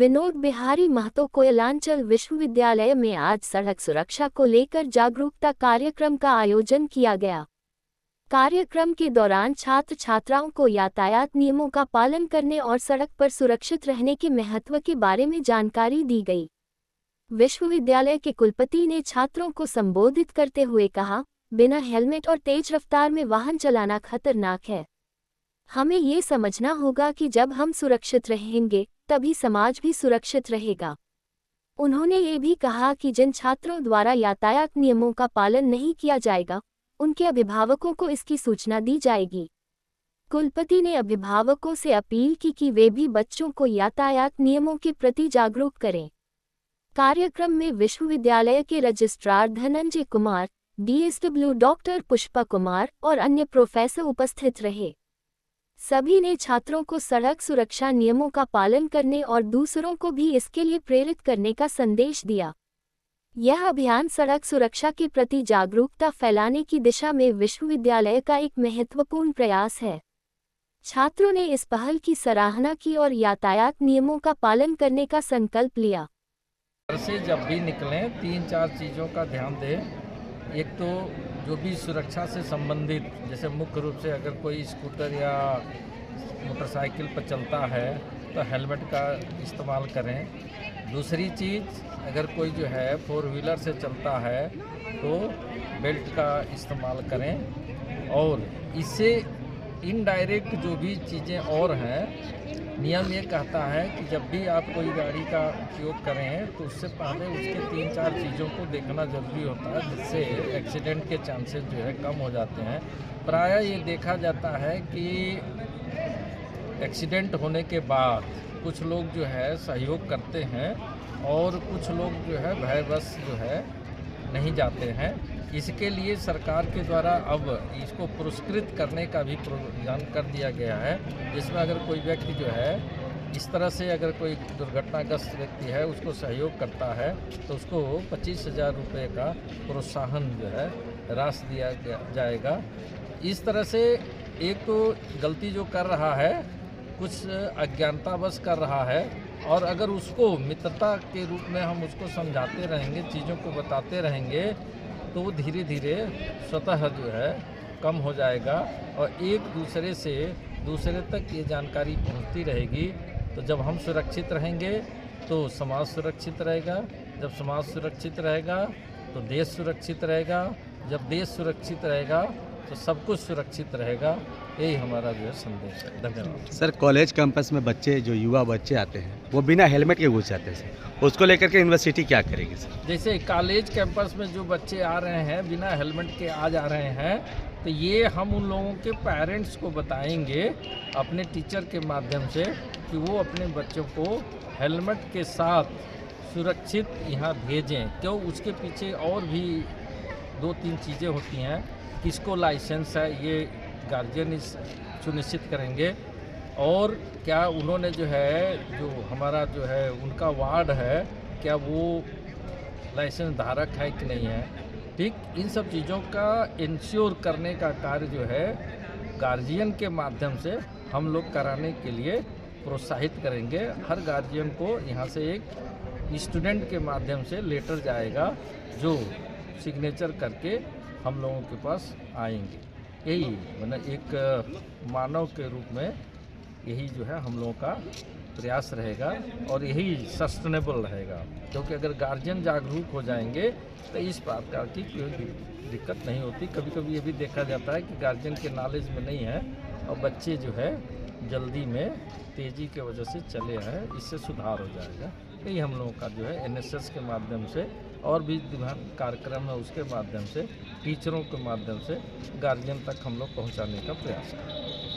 विनोद बिहारी महतो कोयलांचल विश्वविद्यालय में आज सड़क सुरक्षा को लेकर जागरूकता कार्यक्रम का आयोजन किया गया। कार्यक्रम के दौरान छात्र छात्राओं को यातायात नियमों का पालन करने और सड़क पर सुरक्षित रहने के महत्व के बारे में जानकारी दी गई। विश्वविद्यालय के कुलपति ने छात्रों को संबोधित करते हुए कहा, बिना हेलमेट और तेज रफ्तार में वाहन चलाना खतरनाक है। हमें ये समझना होगा कि जब हम सुरक्षित रहेंगे तभी समाज भी सुरक्षित रहेगा। उन्होंने ये भी कहा कि जिन छात्रों द्वारा यातायात नियमों का पालन नहीं किया जाएगा, उनके अभिभावकों को इसकी सूचना दी जाएगी। कुलपति ने अभिभावकों से अपील की कि वे भी बच्चों को यातायात नियमों के प्रति जागरूक करें। कार्यक्रम में विश्वविद्यालय के registrar Dhananjay Kumar, DSW doctor Pushpa Kumar और अन्य प्रोफेसर उपस्थित रहे। सभी ने छात्रों को सड़क सुरक्षा नियमों का पालन करने और दूसरों को भी इसके लिए प्रेरित करने का संदेश दिया। यह अभियान सड़क सुरक्षा के प्रति जागरूकता फैलाने की दिशा में विश्वविद्यालय का एक महत्वपूर्ण प्रयास है। छात्रों ने इस पहल की सराहना की और यातायात नियमों का पालन करने का संकल्प लिया। घर से जब भी निकलें 3-4 चीज़ों का ध्यान दें। एक तो जो भी सुरक्षा से संबंधित, जैसे मुख्य रूप से अगर कोई स्कूटर या मोटरसाइकिल पर चलता है तो हेलमेट का इस्तेमाल करें। दूसरी चीज़, अगर कोई जो है 4 व्हीलर से चलता है तो बेल्ट का इस्तेमाल करें। और इससे इनडायरेक्ट जो भी चीज़ें और हैं, नियम ये कहता है कि जब भी आप कोई गाड़ी का उपयोग करें तो उससे पहले उसके 3-4 चीज़ों को देखना ज़रूरी होता है, जिससे एक्सीडेंट के चांसेस जो है कम हो जाते हैं। प्रायः ये देखा जाता है कि एक्सीडेंट होने के बाद कुछ लोग जो है सहयोग करते हैं और कुछ लोग जो है भयवश जो है नहीं जाते हैं। इसके लिए सरकार के द्वारा अब इसको पुरस्कृत करने का भी प्रावधान कर दिया गया है, जिसमें अगर कोई व्यक्ति जो है इस तरह से अगर कोई दुर्घटनाग्रस्त व्यक्ति है उसको सहयोग करता है तो उसको 25,000 रुपये का प्रोत्साहन जो है राशि दिया जाएगा। इस तरह से एक तो गलती जो कर रहा है कुछ अज्ञानतावश कर रहा है, और अगर उसको मित्रता के रूप में हम उसको समझाते रहेंगे, चीज़ों को बताते रहेंगे, तो वो धीरे धीरे स्वतः जो है कम हो जाएगा और एक दूसरे से दूसरे तक ये जानकारी पहुंचती रहेगी। तो जब हम सुरक्षित रहेंगे तो समाज सुरक्षित रहेगा, जब समाज सुरक्षित रहेगा तो देश सुरक्षित रहेगा, जब देश सुरक्षित रहेगा तो सब कुछ सुरक्षित रहेगा। यही हमारा जो है संदेश है। धन्यवाद। सर, कॉलेज कैंपस में बच्चे जो युवा बच्चे आते हैं वो बिना हेलमेट के घुस जाते हैं सर, उसको लेकर के यूनिवर्सिटी क्या करेगी सर? जैसे कॉलेज कैंपस में जो बच्चे आ रहे हैं बिना हेलमेट के आ जा रहे हैं, तो ये हम उन लोगों के पेरेंट्स को बताएंगे अपने टीचर के माध्यम से कि वो अपने बच्चों को हेलमेट के साथ सुरक्षित यहाँ भेजें। क्यों, उसके पीछे और भी 2-3 चीज़ें होती हैं। किसको लाइसेंस है ये गार्जियन सुनिश्चित करेंगे, और क्या उन्होंने जो है जो हमारा जो है उनका वार्ड है क्या वो लाइसेंस धारक है कि नहीं है। ठीक, इन सब चीज़ों का इंश्योर करने का कार्य जो है गार्जियन के माध्यम से हम लोग कराने के लिए प्रोत्साहित करेंगे। हर गार्जियन को यहाँ से एक स्टूडेंट के माध्यम से लेटर जाएगा जो सिग्नेचर करके हम लोगों के पास आएंगे। यही मतलब एक मानव के रूप में यही जो है हम लोगों का प्रयास रहेगा और यही सस्टेनेबल रहेगा, क्योंकि अगर गार्जियन जागरूक हो जाएंगे तो इस प्रकार की कोई दिक्कत नहीं होती। कभी कभी ये भी देखा जाता है कि गार्जियन के नॉलेज में नहीं है और बच्चे जो है जल्दी में तेज़ी के वजह से चले हैं, इससे सुधार हो जाएगा। यही हम लोगों का जो है NSS के माध्यम से और भी कार्यक्रम है उसके माध्यम से टीचरों के माध्यम से गार्जियन तक हम लोग पहुंचाने का प्रयास करें।